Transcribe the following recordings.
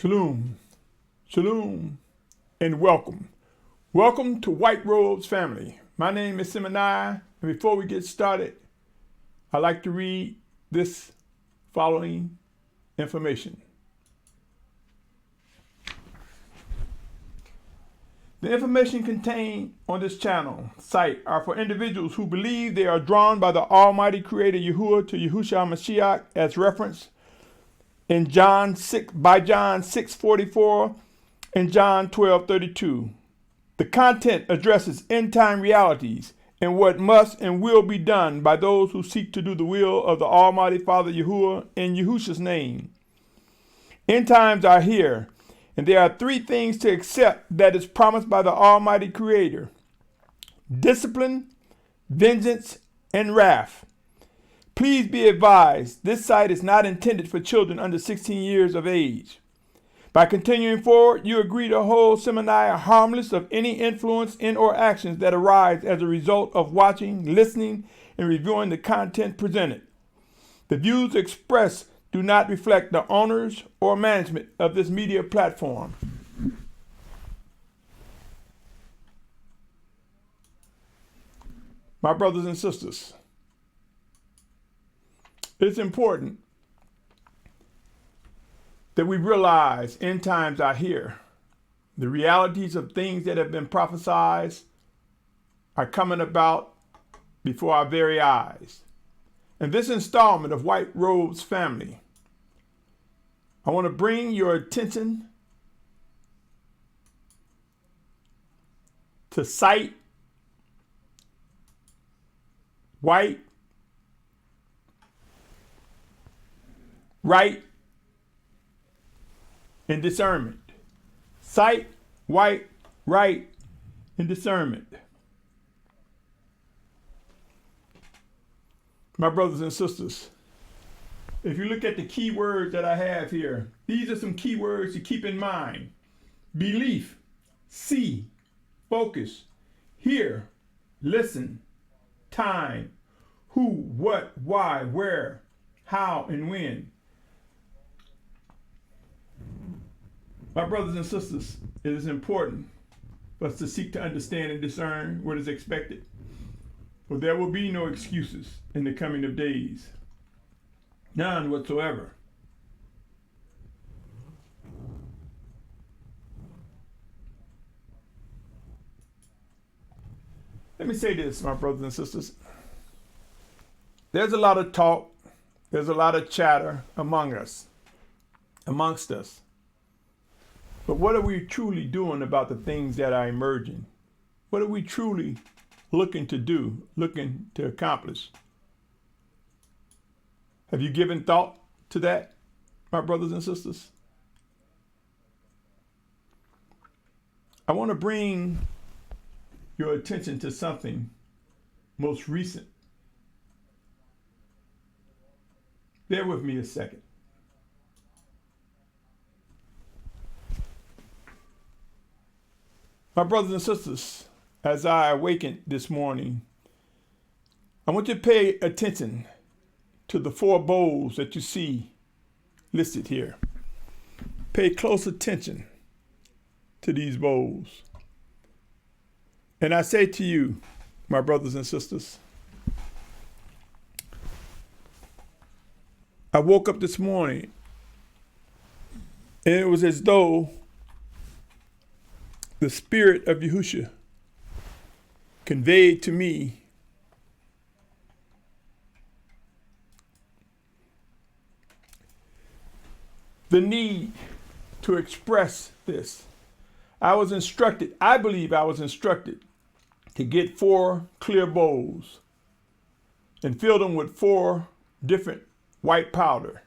Shalom, shalom, and welcome. Welcome to White Robes family. My name is Symmanayah, and before we get started, I'd like to read this following information. The information contained on this channel site are for individuals who believe they are drawn by the Almighty Creator Yahuah to Yahusha Mashyach as referenced in John 6:44 and John 12:32. The content addresses end-time realities and what must and will be done by those who seek to do the will of the Almighty Father Yahuah in Yahusha's name. End times are here, and there are three things to accept that is promised by the Almighty Creator: discipline, vengeance, and wrath. Please be advised, this site is not intended for children under 16 years of age. By continuing forward, you agree to hold Symmanayah harmless of any influence in or actions that arise as a result of watching, listening, and reviewing the content presented. The views expressed do not reflect the owners or management of this media platform. My brothers and sisters, it's important that we realize end times are here. The realities of things that have been prophesied are coming about before our very eyes. In this installment of White Robes family, I want to bring your attention to sight, white, right, and discernment. Sight, white, right, and discernment. My brothers and sisters, if you look at the key words that I have here, these are some key words to keep in mind: belief, see, focus, hear, listen, time, who, what, why, where, how, and when. My brothers and sisters, it is important for us to seek to understand and discern what is expected, for there will be no excuses in the coming of days. None whatsoever. Let me say this, my brothers and sisters. There's a lot of talk, there's a lot of chatter amongst us. But what are we truly doing about the things that are emerging? What are we truly looking to do, looking to accomplish? Have you given thought to that, my brothers and sisters? I want to bring your attention to something most recent. Bear with me a second. My brothers and sisters, as I awakened this morning, I want you to pay attention to the 4 bowls that you see listed here. Pay close attention to these bowls. And I say to you, my brothers and sisters, I woke up this morning and it was as though the Spirit of Yahusha conveyed to me the need to express this. I believe I was instructed to get 4 clear bowls and fill them with 4 different white powders.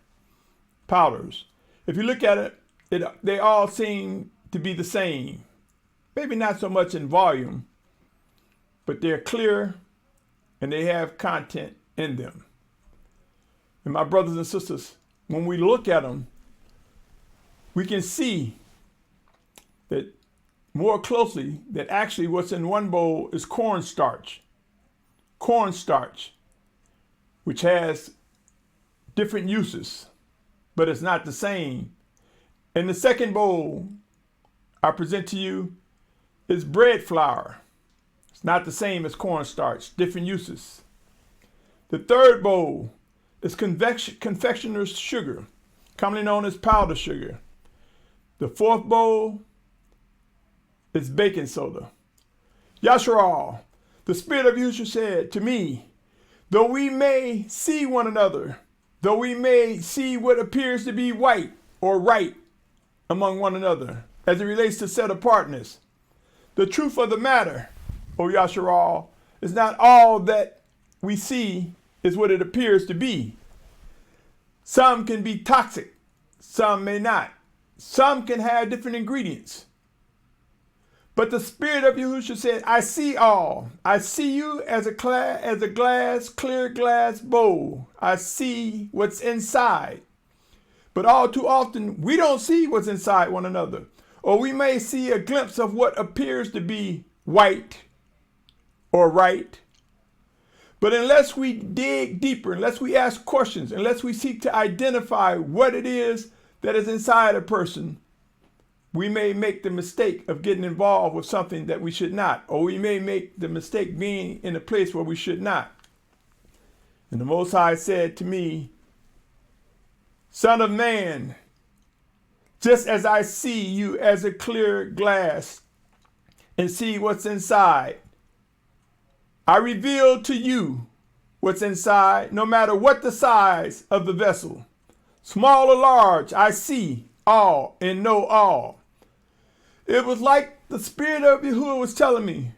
If you look at it, they all seem to be the same. Maybe not so much in volume, but they're clear and they have content in them. And my brothers and sisters, when we look at them, we can see that more closely that actually what's in one bowl is cornstarch. Cornstarch, which has different uses, but it's not the same And the second bowl I present to you is bread flour. It's not the same as cornstarch, different uses. The third bowl is confectioner's sugar, commonly known as powdered sugar. The fourth bowl is baking soda. Yashar'al, the Spirit of Yahusha said to me, though we may see one another, though we may see what appears to be white or right among one another, as it relates to set apartness, the truth of the matter, O Yashar'al, is not all that we see is what it appears to be. Some can be toxic, some may not. Some can have different ingredients. But the Spirit of Yahusha said, I see all. I see you as a clear glass bowl. I see what's inside. But all too often, we don't see what's inside one another. Or we may see a glimpse of what appears to be white or right. But unless we dig deeper, unless we ask questions, unless we seek to identify what it is that is inside a person, we may make the mistake of getting involved with something that we should not, or we may make the mistake being in a place where we should not. And the Most High said to me, Son of man, just as I see you as a clear glass and see what's inside, I reveal to you what's inside, no matter what the size of the vessel. Small or large, I see all and know all. It was like the Spirit of Yahuah was telling me,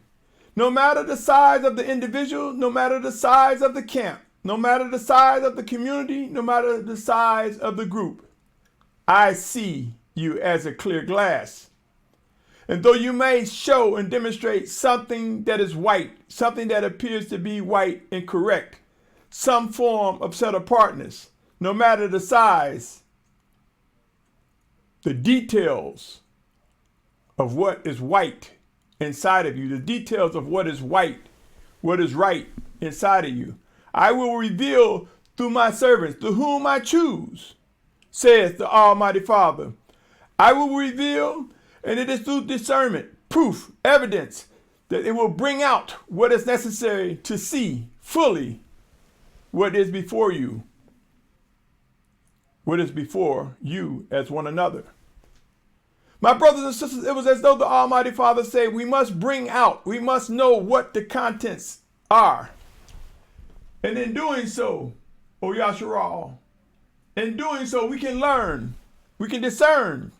no matter the size of the individual, no matter the size of the camp, no matter the size of the community, no matter the size of the group, I see you as a clear glass. And though you may show and demonstrate something that is white, something that appears to be white and correct, some form of set apartness, no matter the size, the details of what is white inside of you, the details of what is white, what is right inside of you, I will reveal through my servants, to whom I choose, saith the Almighty Father. I will reveal, and it is through discernment, proof, evidence, that it will bring out what is necessary to see fully what is before you, what is before you as one another. My brothers and sisters, it was as though the Almighty Father said, we must bring out, we must know what the contents are. And in doing so, O Yashar'al, in doing so, we can learn, we can discern.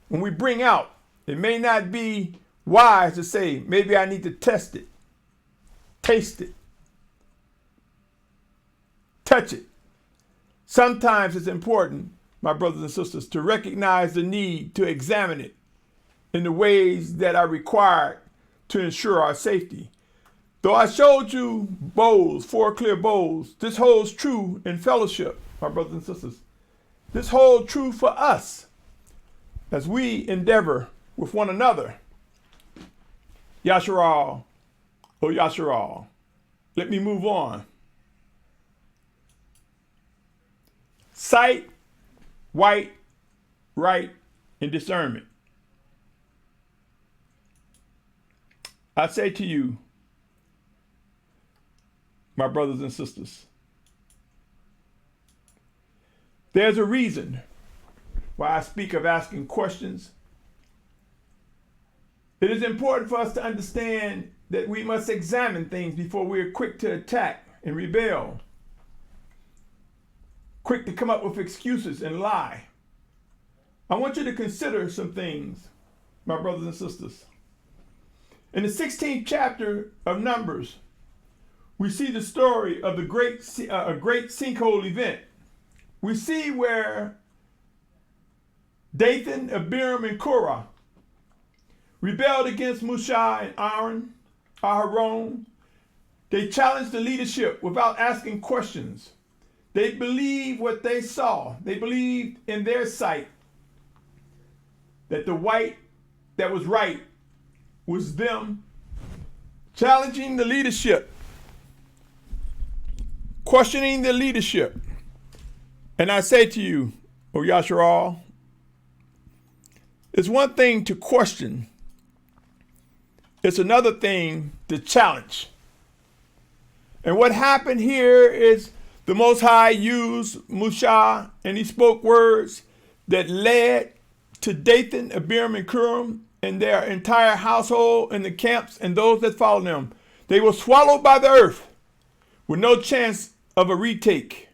When we bring out, it may not be wise to say, maybe I need to test it, taste it, touch it. Sometimes it's important, my brothers and sisters, to recognize the need to examine it in the ways that are required to ensure our safety. Though I showed you bowls, 4 clear bowls, this holds true in fellowship, my brothers and sisters. This holds true for us as we endeavor with one another. Yashar'al, O Yashar'al. Let me move on. Sight, white, right, and discernment. I say to you, my brothers and sisters, there's a reason why I speak of asking questions. It is important for us to understand that we must examine things before we are quick to attack and rebel, quick to come up with excuses and lie. I want you to consider some things, my brothers and sisters. In the 16th chapter of Numbers, we see the story of the great sinkhole event. We see where Dathan, Abiram, and Korah rebelled against Mashyach and Aaron. They challenged the leadership without asking questions. They believed what they saw. They believed in their sight that the white that was right was them, challenging the leadership, questioning the leadership. And I say to you, or Yashar'al. It's one thing to question. It's another thing to challenge. And what happened here is the Most High used Mashyach, and he spoke words that led to Dathan, Abiram, and Kurim, and their entire household and the camps and those that followed them. They were swallowed by the earth with no chance of a retake.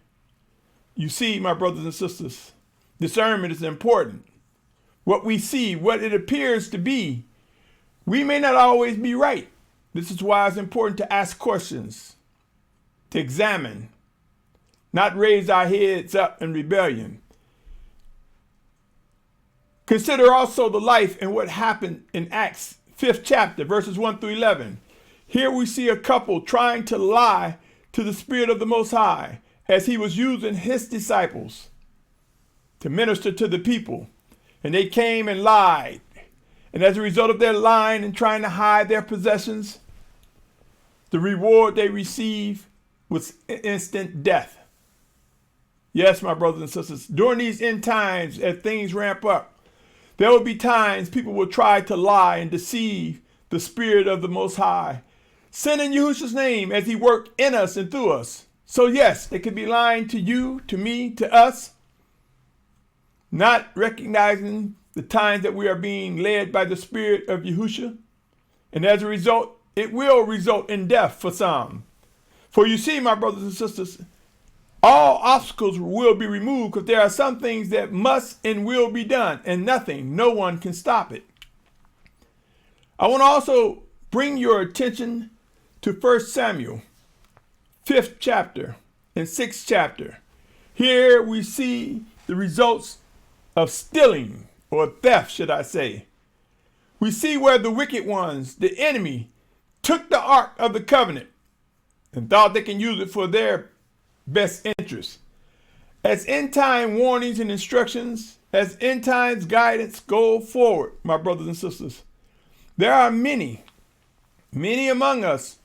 You see, my brothers and sisters, discernment is important. What we see, what it appears to be, we may not always be right. This is why it's important to ask questions, to examine, not raise our heads up in rebellion. Consider also the life and what happened in Acts 5th chapter, verses 1 through 11. Here we see a couple trying to lie to the Spirit of the Most High as he was using his disciples to minister to the people. And they came and lied. And as a result of their lying and trying to hide their possessions, the reward they received was instant death. Yes, my brothers and sisters, during these end times, as things ramp up, there will be times people will try to lie and deceive the Spirit of the Most High, sending Yahusha's name as he worked in us and through us. So yes, they could be lying to you, to me, to us, not recognizing the times that we are being led by the Spirit of Yahusha. And as a result, it will result in death for some. For you see, my brothers and sisters, all obstacles will be removed because there are some things that must and will be done, and no one can stop it. I want to also bring your attention to 1 Samuel, 5th chapter and 6th chapter. Here we see the results of stealing, or theft, should I say. We see where the wicked ones, the enemy, took the Ark of the Covenant and thought they can use it for their best interest. As end time warnings and instructions, as end times guidance go forward, my brothers and sisters, there are many among us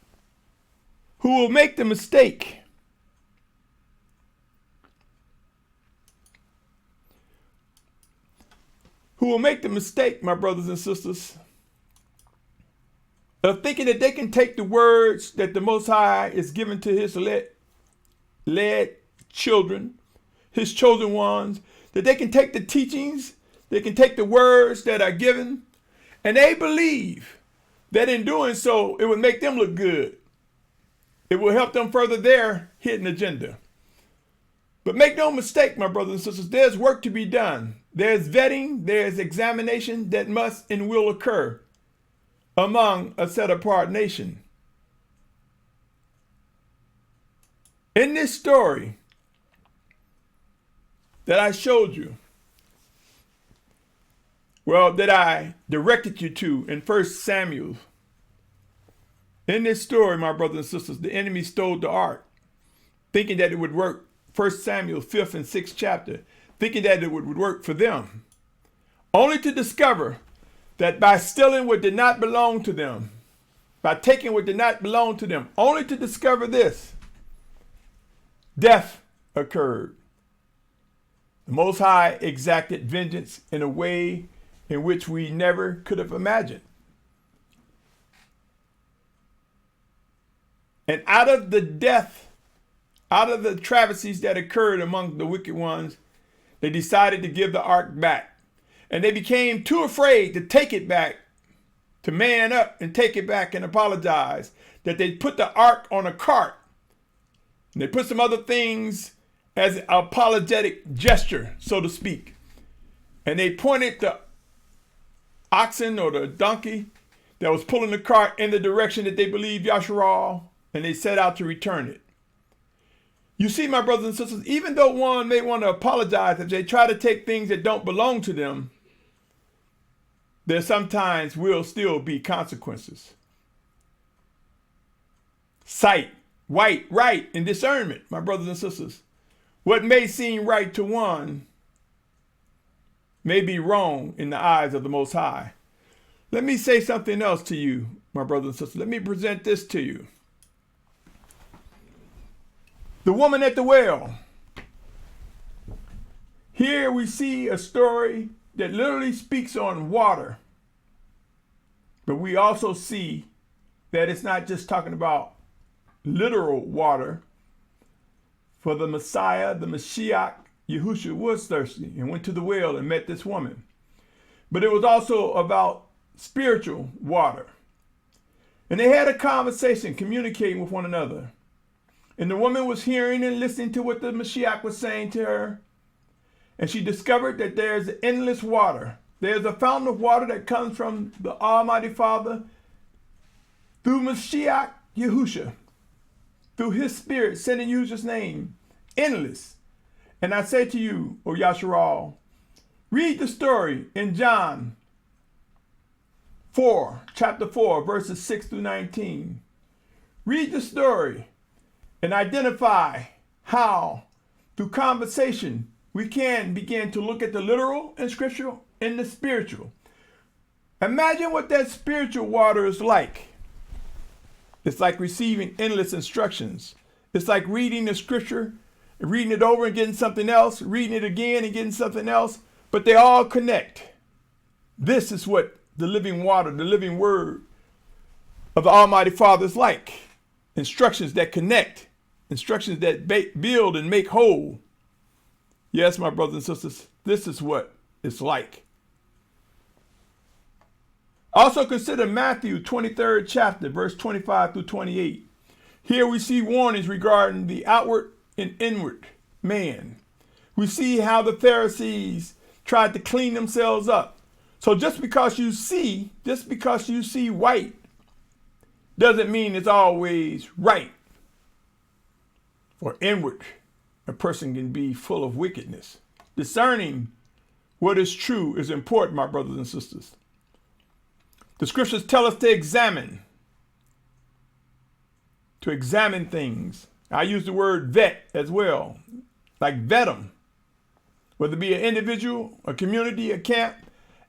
who will make the mistake my brothers and sisters, of thinking that they can take the words that the Most High is given to his led children, his chosen ones, that they can take the teachings, they can take the words that are given, and they believe that in doing so, it would make them look good. It will help them further their hidden agenda. But make no mistake, my brothers and sisters, there's work to be done. There's vetting, there's examination that must and will occur among a set-apart nation. In this story that I showed you, that I directed you to in 1 Samuel, in this story, my brothers and sisters, the enemy stole the ark, thinking that it would work. 1 Samuel 5th and 6th chapter, thinking that it would work for them, only to discover that by stealing what did not belong to them, by taking what did not belong to them, only to discover this: death occurred. The Most High exacted vengeance in a way in which we never could have imagined. And out of the travesties that occurred among the wicked ones, they decided to give the ark back. And they became too afraid to take it back, to man up and take it back and apologize, that they put the ark on a cart. And they put some other things as an apologetic gesture, so to speak. And they pointed the oxen or the donkey that was pulling the cart in the direction that they believed Yashar'al, and they set out to return it. You see, my brothers and sisters, even though one may want to apologize if they try to take things that don't belong to them, there sometimes will still be consequences. Sight, right, and discernment, my brothers and sisters. What may seem right to one may be wrong in the eyes of the Most High. Let me say something else to you, my brothers and sisters. Let me present this to you. The woman at the well. Here we see a story that literally speaks on water, but we also see that it's not just talking about literal water. For the Messiah, the Mashyach, Yahusha was thirsty and went to the well and met this woman. But it was also about spiritual water. And they had a conversation, communicating with one another. And the woman was hearing and listening to what the Mashyach was saying to her. And she discovered that there's endless water. There's a fountain of water that comes from the Almighty Father through Mashyach Yahusha, through his spirit, sent in Yahusha's name, endless. And I say to you, O Yashar'al, read the story in John 4, chapter 4, verses 6 through 19. Read the story and identify how, through conversation, we can begin to look at the literal and scriptural and the spiritual. Imagine what that spiritual water is like. It's like receiving endless instructions. It's like reading the scripture, reading it over and getting something else, reading it again and getting something else, but they all connect. This is what the living water, the living word of the Almighty Father is like. Instructions that connect, instructions that build and make whole. Yes, my brothers and sisters, this is what it's like. Also consider Matthew 23rd chapter, verse 25 through 28. Here we see warnings regarding the outward and inward man. We see how the Pharisees tried to clean themselves up. So just because you see white doesn't mean it's always right. For inward, a person can be full of wickedness. Discerning what is true is important, my brothers and sisters. The scriptures tell us to examine things. I use the word vet as well, like vet them. Whether it be an individual, a community, a camp,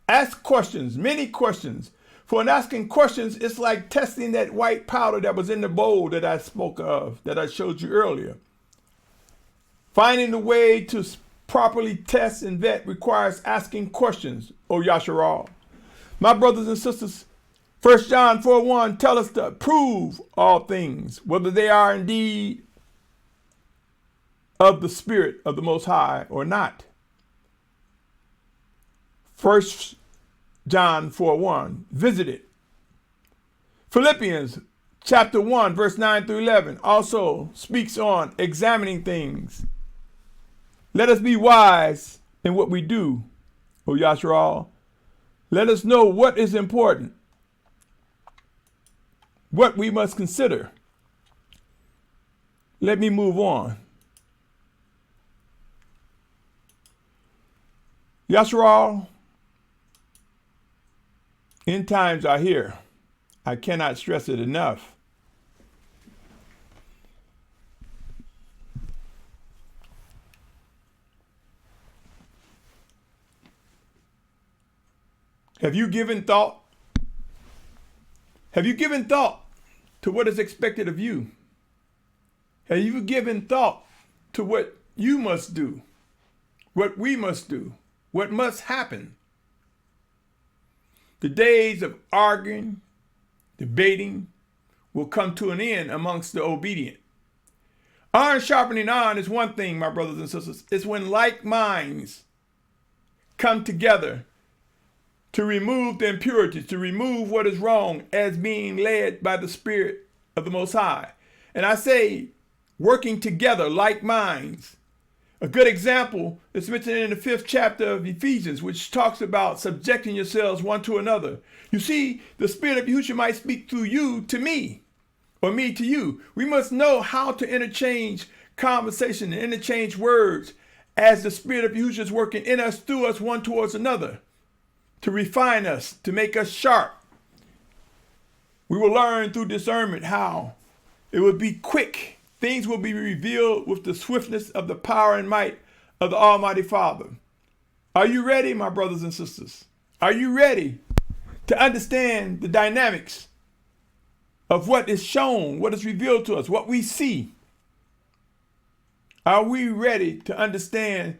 ask questions, many questions. For in asking questions, it's like testing that white powder that was in the bowl that I spoke of, that I showed you earlier. Finding the way to properly test and vet requires asking questions, O Yashar'al. My brothers and sisters, 1 John 4:1 tell us to prove all things, whether they are indeed of the Spirit of the Most High or not. 1 John 4:1, visit it. Philippians chapter 1, verse 9 through 11 also speaks on examining things. Let us be wise in what we do, O Yashar'al. Let us know what is important, what we must consider. Let me move on. Yashar'al, end times are here. I cannot stress it enough. Have you given thought? Have you given thought to what is expected of you? Have you given thought to what you must do, what we must do, what must happen? The days of arguing, debating will come to an end amongst the obedient. Iron sharpening iron is one thing, my brothers and sisters. It's when like minds come together to remove the impurities, to remove what is wrong as being led by the Spirit of the Most High. And I say, working together like minds. A good example is mentioned in the 5th chapter of Ephesians, which talks about subjecting yourselves one to another. You see, the Spirit of Yahusha might speak through you to me, or me to you. We must know how to interchange conversation and interchange words as the Spirit of Yahusha is working in us, through us, one towards another, to refine us, to make us sharp. We will learn through discernment how it will be quick. Things will be revealed with the swiftness of the power and might of the Almighty Father. Are you ready, my brothers and sisters? Are you ready to understand the dynamics of what is shown, what is revealed to us, what we see? Are we ready to understand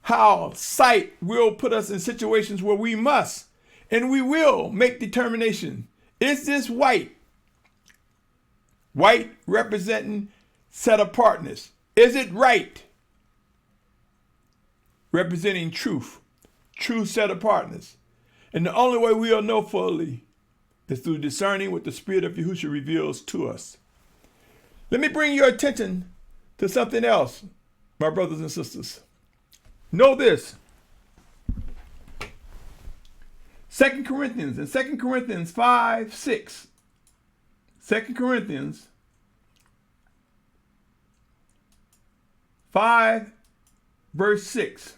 how sight will put us in situations where we must and we will make determination. Is this white? White representing set apartness. Is it right? Representing truth, true set apartness. And the only way we'll know fully is through discerning what the Spirit of Yahusha reveals to us. Let me bring your attention to something else, my brothers and sisters. Know this. 2 Corinthians, in 2 Corinthians 5:6. 2 Corinthians 5, verse 6.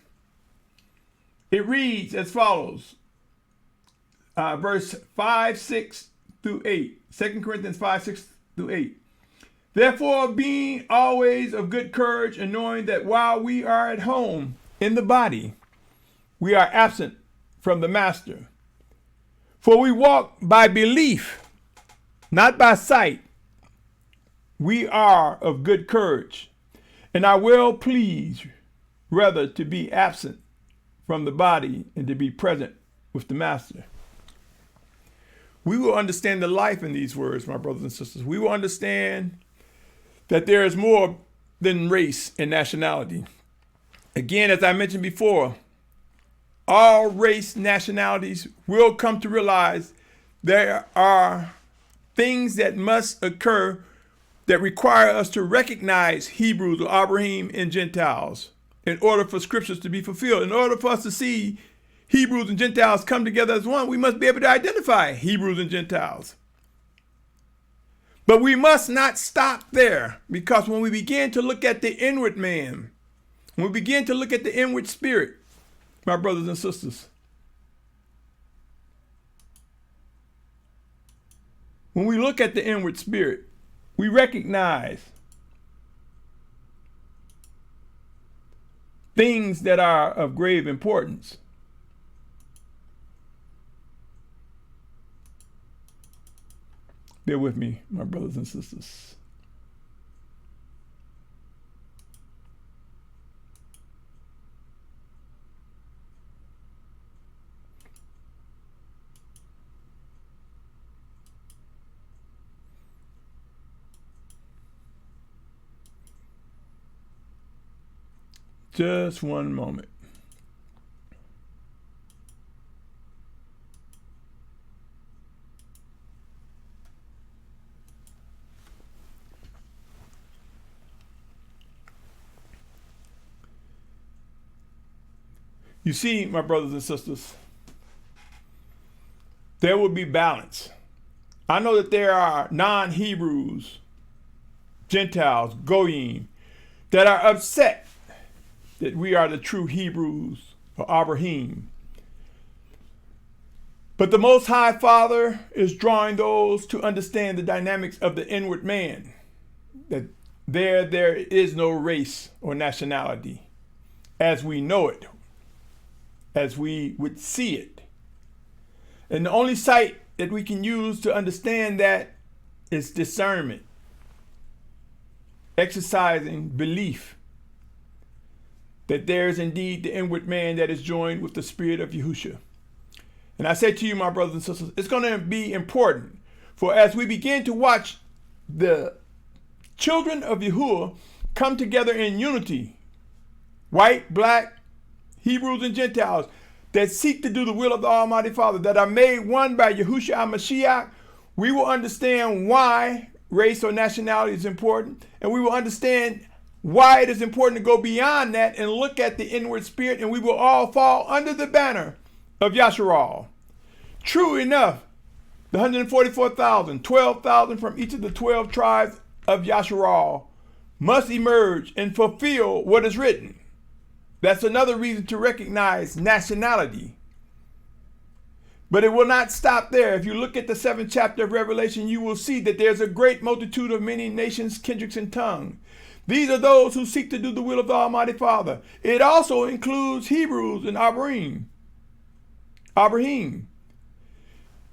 It reads as follows. Verse 5, 6 through 8. 2 Corinthians 5, 6 through 8. Therefore, being always of good courage, and knowing that while we are at home in the body, we are absent from the master. For we walk by belief, not by sight. We are of good courage, and are well pleased rather to be absent from the body and to be present with the master. We will understand the life in these words, my brothers and sisters. We will understand that there is more than race and nationality. Again, as I mentioned before, all race nationalities will come to realize there are things that must occur that require us to recognize Hebrews or Abrahym and Gentiles in order for scriptures to be fulfilled. In order for us to see Hebrews and Gentiles come together as one, we must be able to identify Hebrews and Gentiles. But we must not stop there, because when we begin to look at the inward man, when we begin to look at the inward spirit, my brothers and sisters, when we look at the inward spirit, we recognize things that are of grave importance. Bear with me, my brothers and sisters. Just one moment. You see, my brothers and sisters, there will be balance. I know that there are non-Hebrews, Gentiles, Goym, that are upset that we are the true Hebrews or Abrahym. But the Most High Father is drawing those to understand the dynamics of the inward man, that there is no race or nationality as we know it, as we would see it. And the only sight that we can use to understand that is discernment, exercising belief that there is indeed the inward man that is joined with the Spirit of Yahusha. And I say to you, my brothers and sisters, it's going to be important, for as we begin to watch the children of Yahuah come together in unity, white, black, Hebrews and Gentiles, that seek to do the will of the Almighty Father, that are made one by Yahusha Mashyach, we will understand why race or nationality is important, and we will understand why it is important to go beyond that and look at the inward spirit, and we will all fall under the banner of Yashar'al. True enough, the 144,000, 12,000 from each of the 12 tribes of Yashar'al must emerge and fulfill what is written. That's another reason to recognize nationality. But it will not stop there. If you look at the 7th chapter of Revelation, you will see that there's a great multitude of many nations, kindreds, and tongues. These are those who seek to do the will of the Almighty Father. It also includes Hebrews and Abrahym.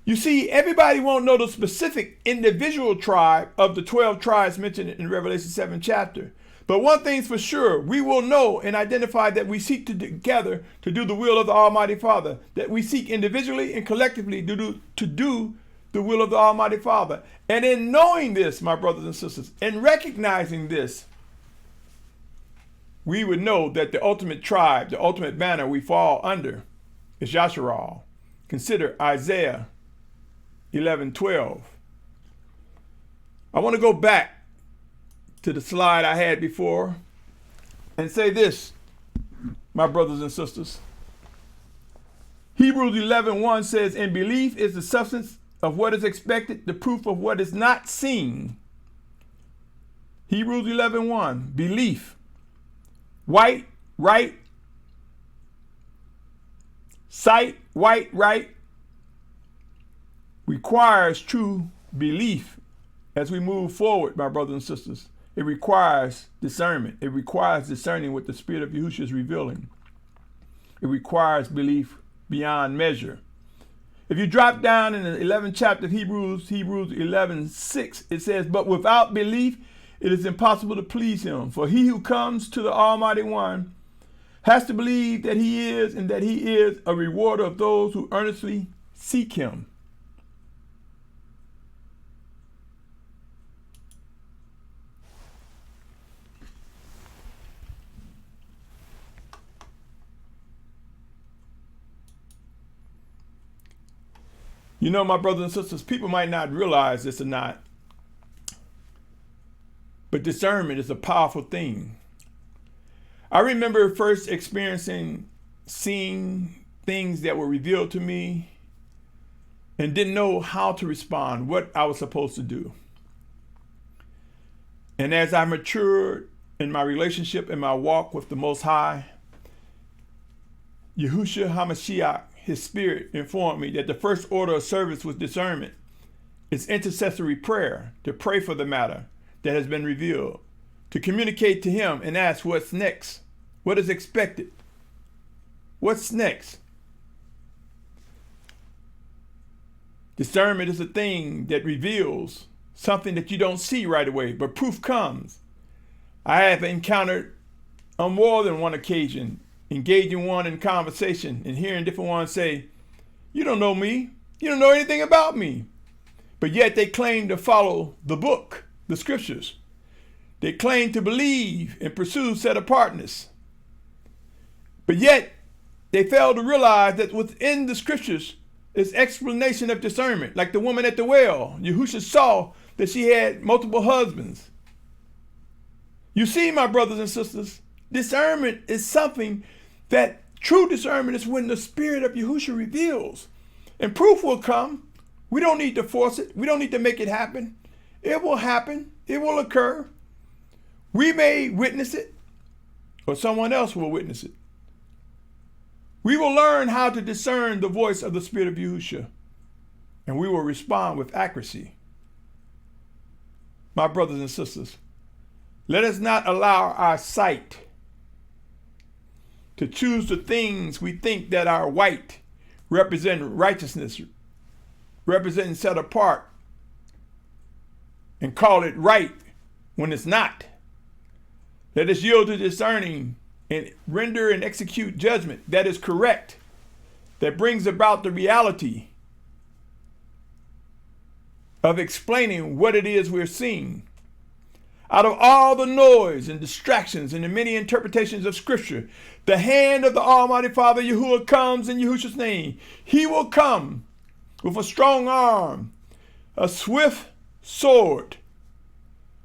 You see, everybody won't know the specific individual tribe of the 12 tribes mentioned in Revelation 7th chapter. But one thing's for sure, we will know and identify that we seek together to do the will of the Almighty Father, that we seek individually and collectively to do the will of the Almighty Father. And in knowing this, my brothers and sisters, and recognizing this, we would know that the ultimate tribe, the ultimate banner we fall under is Yashar'al. Consider Isaiah 11:12. I want to go back to the slide I had before and say this, my brothers and sisters. Hebrews 11:1 says, "And belief is the substance of what is expected, the proof of what is not seen." Hebrews 11:1, belief. White, right. Sight, white, right. Requires true belief as we move forward, my brothers and sisters. It requires discernment. It requires discerning what the Spirit of Yahusha is revealing. It requires belief beyond measure. If you drop down in the 11th chapter of Hebrews 11:6, it says, "But without belief, it is impossible to please him. For he who comes to the Almighty One has to believe that he is, and that he is a rewarder of those who earnestly seek him." You know, my brothers and sisters, people might not realize this or not, but discernment is a powerful thing. I remember first seeing things that were revealed to me and didn't know how to respond, what I was supposed to do. And as I matured in my relationship and my walk with the Most High, Yahusha HaMashiach, his spirit, informed me that the first order of service with discernment is intercessory prayer, to pray for the matter that has been revealed, to communicate to him and ask what's next, what is expected, what's next. Discernment is a thing that reveals something that you don't see right away, but proof comes. I have encountered on more than one occasion engaging one in conversation and hearing different ones say, "You don't know me. You don't know anything about me." But yet they claim to follow the book, the scriptures. They claim to believe and pursue set apartness. But yet they fail to realize that within the scriptures is explanation of discernment. Like the woman at the well, Yahusha saw that she had multiple husbands. You see, my brothers and sisters, discernment is something that true discernment is when the Spirit of Yahusha reveals. And proof will come. We don't need to force it. We don't need to make it happen. It will happen. It will occur. We may witness it, or someone else will witness it. We will learn how to discern the voice of the Spirit of Yahusha, and we will respond with accuracy. My brothers and sisters, let us not allow our sight to choose the things we think that are white, represent righteousness, represent set apart, and call it right when it's not. Let us yield to discerning and render and execute judgment that is correct, that brings about the reality of explaining what it is we're seeing. Out of all the noise and distractions and the many interpretations of Scripture, the hand of the Almighty Father Yahuah comes in Yahusha's name. He will come with a strong arm, a swift sword,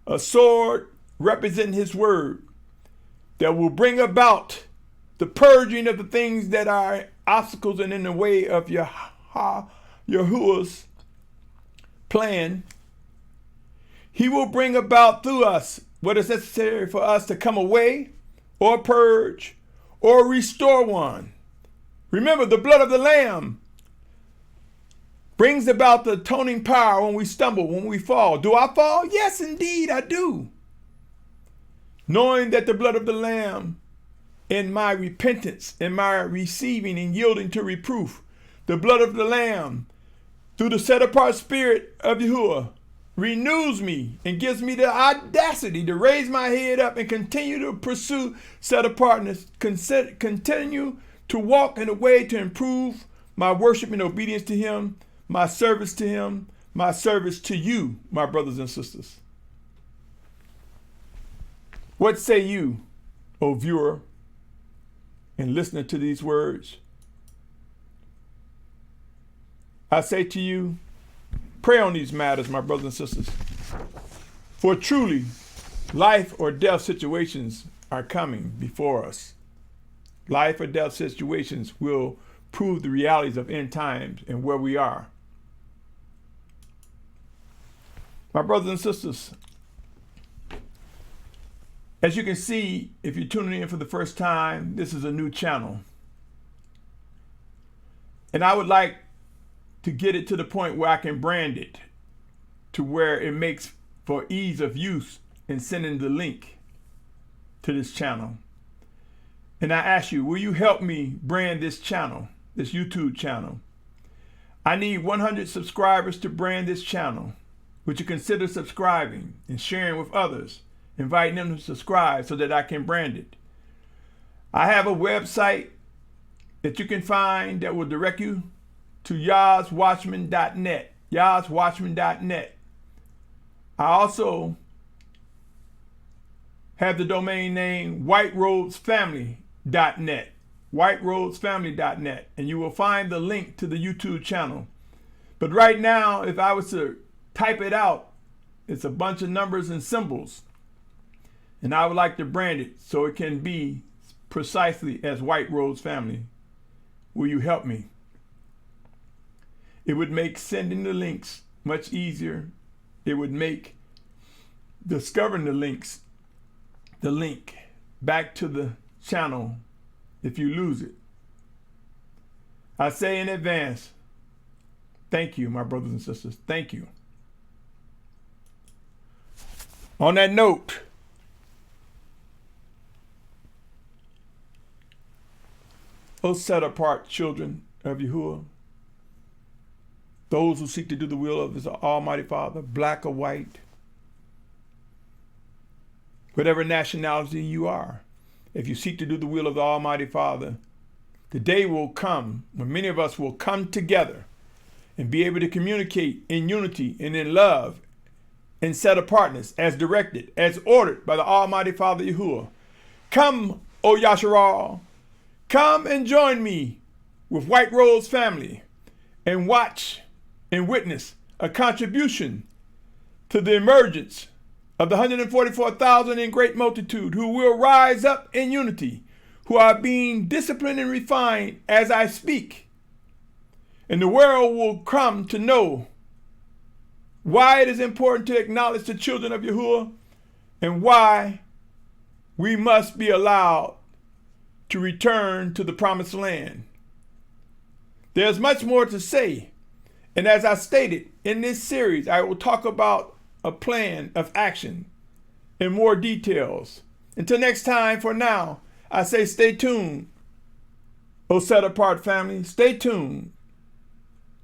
a sword representing his word that will bring about the purging of the things that are obstacles and in the way of Yahuah's plan. He will bring about through us what is necessary for us to come away or purge or restore one. Remember, the blood of the Lamb brings about the atoning power when we stumble, when we fall. Do I fall? Yes, indeed, I do. Knowing that the blood of the Lamb in my repentance, in my receiving and yielding to reproof, the blood of the Lamb through the set apart spirit of Yahuah renews me and gives me the audacity to raise my head up and continue to pursue set apartness, continue to walk in a way to improve my worship and obedience to him, my service to him, my service to you, my brothers and sisters. What say you, O viewer, and listener to these words? I say to you, pray on these matters, my brothers and sisters. For truly, life or death situations are coming before us. Life or death situations will prove the realities of end times and where we are. My brothers and sisters, as you can see, if you're tuning in for the first time, this is a new channel. And I would like to get it to the point where I can brand it to where it makes for ease of use in sending the link to this channel. And I ask you, will you help me brand this channel, this YouTube channel? I need 100 subscribers to brand this channel. Would you consider subscribing and sharing with others, inviting them to subscribe so that I can brand it? I have a website that you can find that will direct you to YahusWatchman.net, YahusWatchman.net. I also have the domain name WhiteRobesFamily.net, WhiteRobesFamily.net, and you will find the link to the YouTube channel. But right now, if I was to type it out, it's a bunch of numbers and symbols. And I would like to brand it so it can be precisely as White Rose Family. Will you help me? It would make sending the links much easier. It would make discovering the link back to the channel if you lose it. I say in advance, thank you, my brothers and sisters. Thank you. On that note, O set apart children of Yahuah, those who seek to do the will of his Almighty Father, black or white, whatever nationality you are, if you seek to do the will of the Almighty Father, the day will come when many of us will come together and be able to communicate in unity and in love and set apartness as directed, as ordered by the Almighty Father Yahuah. Come, O Yashar'al, come and join me with White Rose Family and watch and witness a contribution to the emergence of the 144,000 in great multitude who will rise up in unity, who are being disciplined and refined as I speak. And the world will come to know why it is important to acknowledge the children of Yahuah and why we must be allowed to return to the promised land. There's much more to say. And as I stated in this series, I will talk about a plan of action in more details. Until next time, for now, I say stay tuned. O set apart family, stay tuned.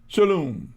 Shalom.